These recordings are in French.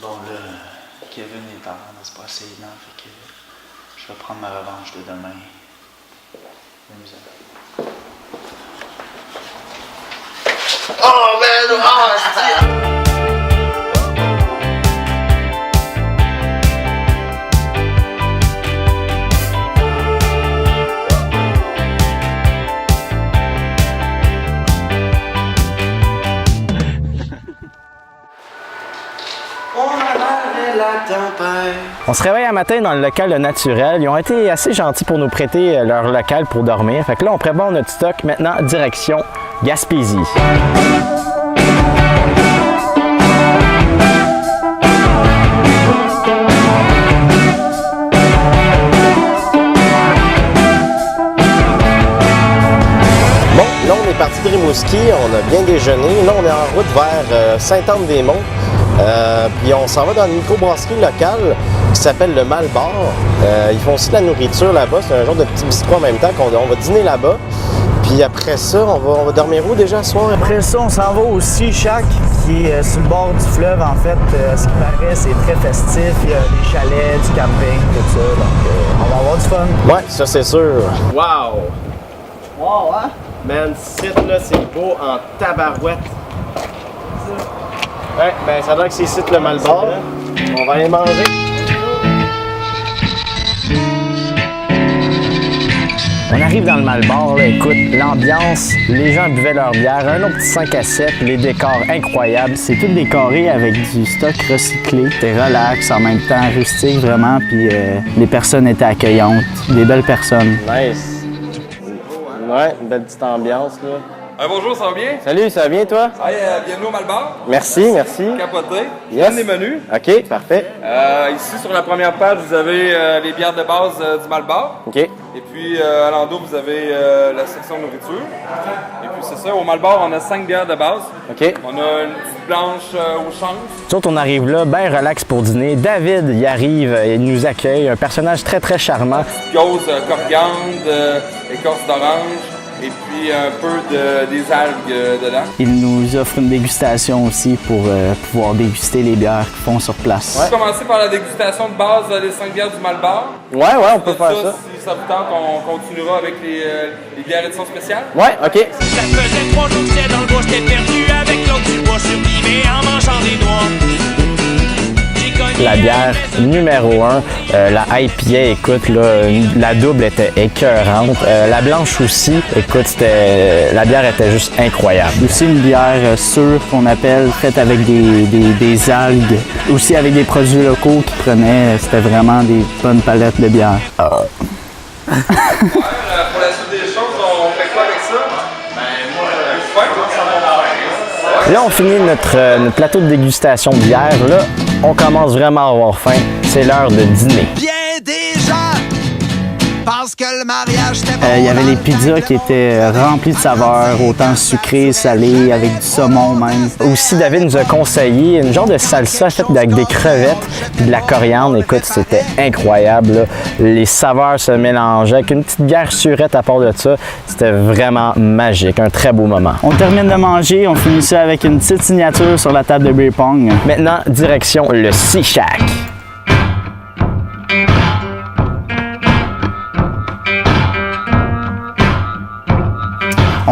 Bon, là, Kevin est en train de se passer les dents, fait que je vais prendre ma revanche de demain. Oh, man! Oh, c'est... On se réveille un matin dans le local naturel. Ils ont été assez gentils pour nous prêter leur local pour dormir. Fait que là, on prépare notre stock. Maintenant, direction Gaspésie. Bon, là, on est parti de Rimouski. On a bien déjeuné. Là, on est en route vers Sainte-Anne-des-Monts. Puis on s'en va dans une microbrasserie locale qui s'appelle le Malbar. Ils font aussi de la nourriture là-bas, c'est un genre de petit bistrot en même temps qu'on va dîner là-bas. Puis après ça, on va dormir où déjà ce soir? Après ça, on s'en va au Sea Shack qui est sur le bord du fleuve en fait. Ce qui paraît, c'est très festif. Il y a des chalets, du camping, tout ça. Donc on va avoir du fun. Ouais, ça c'est sûr. Wow! Wow, hein? Man, ce site là, c'est beau en tabarouette. Ouais, ben ça a l'air que c'est ici le Malbar. On va aller manger. On arrive dans le Malbar, là, écoute, l'ambiance, les gens buvaient leur bière, un autre petit 5 à 7, les décors incroyables. C'est tout décoré avec du stock recyclé. C'était relax, en même temps rustique vraiment, puis les personnes étaient accueillantes, des belles personnes. Nice. Ouais, une belle petite ambiance là. Bonjour, ça va bien? Salut, ça va bien toi? Bienvenue au Malbar. Merci, merci. Capoté. Yes. Les menus. OK, parfait. Ici, sur la première page, vous avez les bières de base du Malbar. OK. Et puis, à l'endos, vous avez la section nourriture. Et puis, c'est ça, au Malbar, on a 5 bières de base. OK. On a une petite blanche au change. Nous autres, on arrive là, bien relax pour dîner. David y arrive, il nous accueille, un personnage très très charmant. Gauze, coriandre, écorce d'orange. Et puis un peu des algues dedans. Il nous offre une dégustation aussi pour pouvoir déguster les bières qu'ils font sur place. On va commencer par la dégustation de base des 5 bières du Malbar. Ouais, on peut faire ça. Si ça vous tente, on continuera avec les bières édition spéciale. Ouais, OK. Ça faisait 3 jours que j'étais dans le bois, j'étais perdu avec l'autre du bois sur mais en mangeant des noix. La bière numéro 1, la IPA, écoute, là, la double était écœurante. La blanche aussi, écoute, la bière était juste incroyable. Aussi une bière sûre qu'on appelle, faite avec des algues, aussi avec des produits locaux qui prenaient, c'était vraiment des bonnes palettes de bière. Pour la suite des choses, on fait quoi avec ça? Ben moi, Là, on finit notre plateau de dégustation de bière. Là, on commence vraiment à avoir faim. C'est l'heure de dîner. Bien déjà, parce que le mariage c'était bon. Il y avait les pizzas qui étaient remplies de saveurs, autant sucrées, salées, avec du saumon même. Aussi, David nous a conseillé une genre de salsa faite avec des crevettes puis de la coriandre. Écoute, c'était incroyable, là. Les saveurs se mélangeaient avec une petite bière surette à part de ça. C'était vraiment magique, un très beau moment. On termine de manger, on finit ça avec une petite signature sur la table de beer pong. Maintenant, direction le Sea Shack.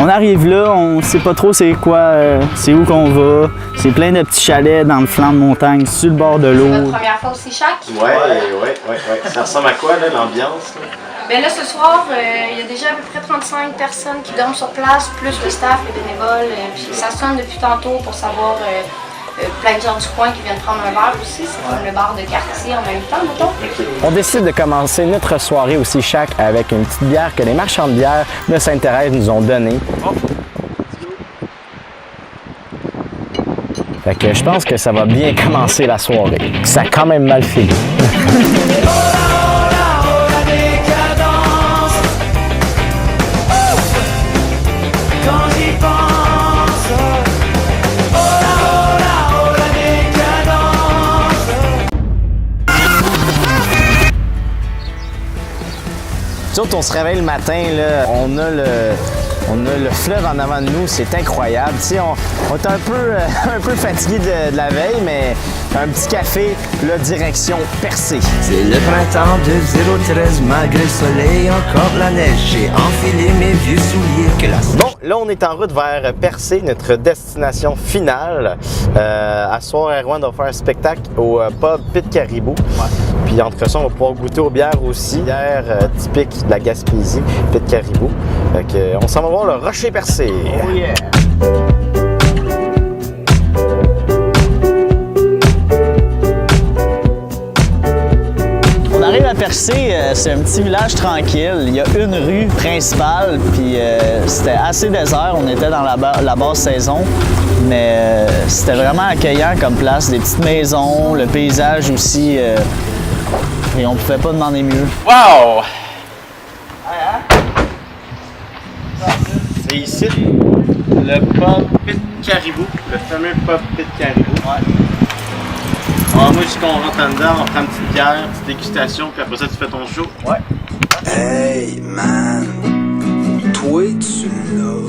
On arrive là, on sait pas trop c'est quoi, c'est où qu'on va. C'est plein de petits chalets dans le flanc de montagne, sur le bord de l'eau. Votre première fois au Sea Shack? Ouais. Ça ressemble à quoi là, l'ambiance? Bien là, ce soir, il y a déjà à peu près 35 personnes qui dorment sur place, plus le staff, les bénévoles. Puis ça sonne depuis tantôt pour savoir plein de gens du coin qui viennent prendre un verre aussi. C'est comme le bar de quartier en même temps, mettons. On décide de commencer notre soirée au Sea Shack avec une petite bière que les marchands de bière de Sainte-Thérèse nous ont donnée. Fait que je pense que ça va bien commencer la soirée. Ça a quand même mal fini. Nous autres, on se réveille le matin, là, on a On a le fleuve en avant de nous, c'est incroyable. Tu sais, on est un peu fatigué de la veille, mais un petit café, là, direction Percé. C'est le printemps de 013, malgré le soleil, encore la neige. J'ai enfilé mes vieux souliers classés. Bon, là, on est en route vers Percé, notre destination finale. À soir, Erwan va faire un spectacle au pub Pit Caribou. Puis entre ça, on va pouvoir goûter aux bières aussi. Bière typique de la Gaspésie, Pit Caribou. Fait que, on s'en va voir le Rocher Percé. Oh yeah! On arrive à Percé, c'est un petit village tranquille. Il y a une rue principale, puis c'était assez désert. On était dans la basse saison, mais c'était vraiment accueillant comme place. Des petites maisons, le paysage aussi, et on pouvait pas demander mieux. Wow! C'est ici, le pub Pit Caribou, le fameux pub Pit Caribou. Alors moi, jusqu'on rentre en dedans, on prend une petite bière, une petite dégustation, puis après ça, tu fais ton show. Ouais. Hey man, toi tu l'as.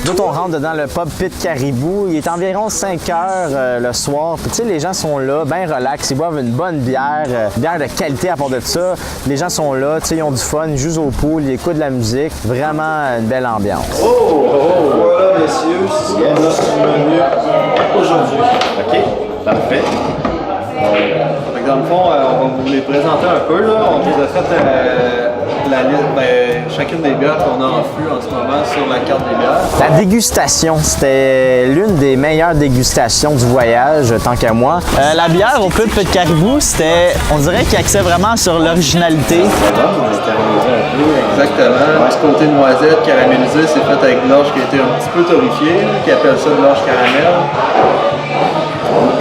Nous, on rentre dans le pub Pit Caribou. Il est environ 5 heures le soir. Puis, tu sais, les gens sont là, bien relax. Ils boivent une bonne bière, bière de qualité à part de ça. Les gens sont là, tu sais, ils ont du fun, ils jouent au pool, ils écoutent de la musique. Vraiment une belle ambiance. Voilà, messieurs, c'est notre menu aujourd'hui. OK, parfait. Fait que dans le fond, on va vous les présenter un peu. Là. On vous a fait la liste, chacune des bières qu'on a en fût en ce moment sur la carte des bières. La dégustation, c'était l'une des meilleures dégustations du voyage, tant qu'à moi. La bière au Pit Caribou, c'était, on dirait qu'il axait vraiment sur l'originalité. Exactement. Un petit côté noisette caramélisé, c'est fait avec de l'orge qui a été un petit peu torréfiée, qui appelle ça de l'orge caramel.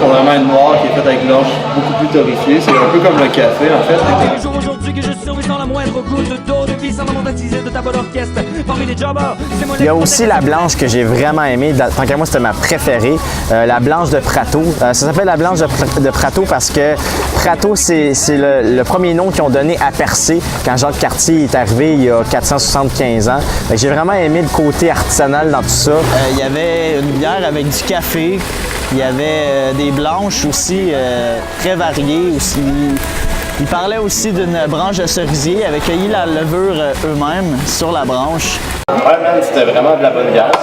Contrairement à une noire qui est faite avec de l'orge beaucoup plus torréfiée, c'est un peu comme le café en fait. Le jour aujourd'hui que je survis sans la moindre goutte d'eau de vie sans la mondatisée de ta bonne orchestre. Parmi les jobbers, c'est mon. Il y a aussi la blanche que j'ai vraiment aimée. Tant qu'à moi, c'était ma préférée. La blanche de Prato. Ça s'appelle la blanche de Prato parce que Prato, c'est le premier nom qu'ils ont donné à Percé quand Jacques Cartier est arrivé il y a 475 ans. J'ai vraiment aimé le côté artisanal dans tout ça. Il y avait une bière avec du café. Il y avait des blanches aussi, très variées aussi. Ils parlaient aussi d'une branche de cerisier. Ils avaient cueilli la levure eux-mêmes sur la branche. Ouais, man, c'était vraiment de la bonne bière, ça.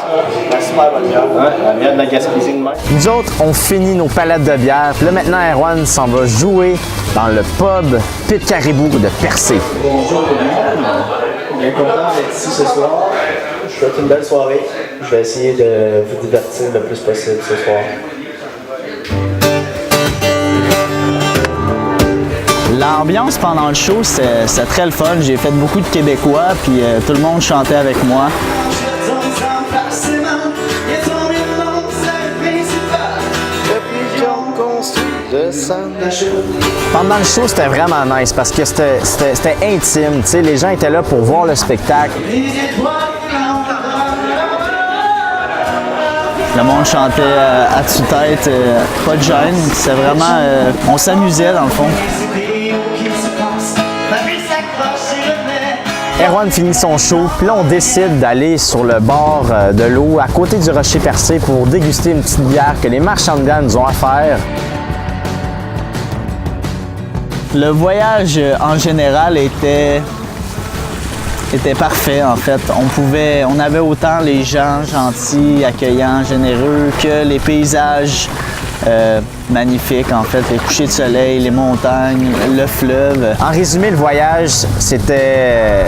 La super bonne bière. Ouais, la bière de la Gaspésie de même. Nous autres, on finit nos palettes de bière. Puis là, maintenant, Erwan s'en va jouer dans le pub Pit Caribou de Percé. Bonjour tout le monde. Bien content d'être ici ce soir. Je vous souhaite une belle soirée. Je vais essayer de vous divertir le plus possible ce soir. L'ambiance pendant le show, c'était très le fun. J'ai fait beaucoup de Québécois, puis tout le monde chantait avec moi. Pendant le show, c'était vraiment nice parce que c'était intime. Tu sais, les gens étaient là pour voir le spectacle. Le monde chantait à tue-tête, pas de gêne. C'était vraiment... on s'amusait dans le fond. Erwan finit son show, puis là on décide d'aller sur le bord de l'eau, à côté du Rocher Percé, pour déguster une petite bière que les marchands de bière nous ont offert. Le voyage en général était parfait en fait. On avait autant les gens gentils, accueillants, généreux que les paysages magnifiques en fait, les couchers de soleil, les montagnes, le fleuve. En résumé, le voyage, c'était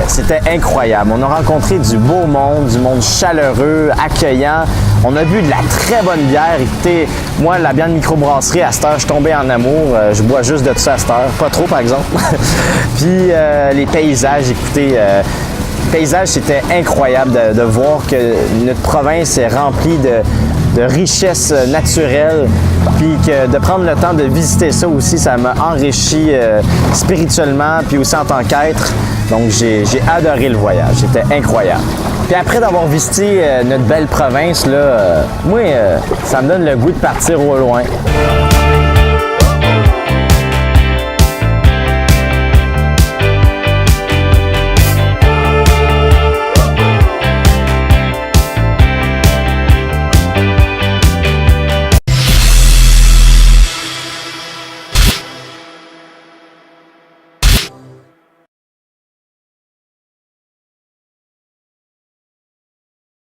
incroyable. On a rencontré du beau monde chaleureux, accueillant. On a bu de la très bonne bière. Écoutez, moi, la bière de microbrasserie, à cette heure, je suis tombé en amour. Je bois juste de ça à cette heure. Pas trop, par exemple. Puis les paysages, écoutez... Le paysage, c'était incroyable de voir que notre province est remplie de richesses naturelles, puis que de prendre le temps de visiter ça aussi, ça m'a enrichi spirituellement, puis aussi en tant qu'être. Donc j'ai adoré le voyage, c'était incroyable. Puis après d'avoir visité notre belle province, là, moi, ça me donne le goût de partir au loin.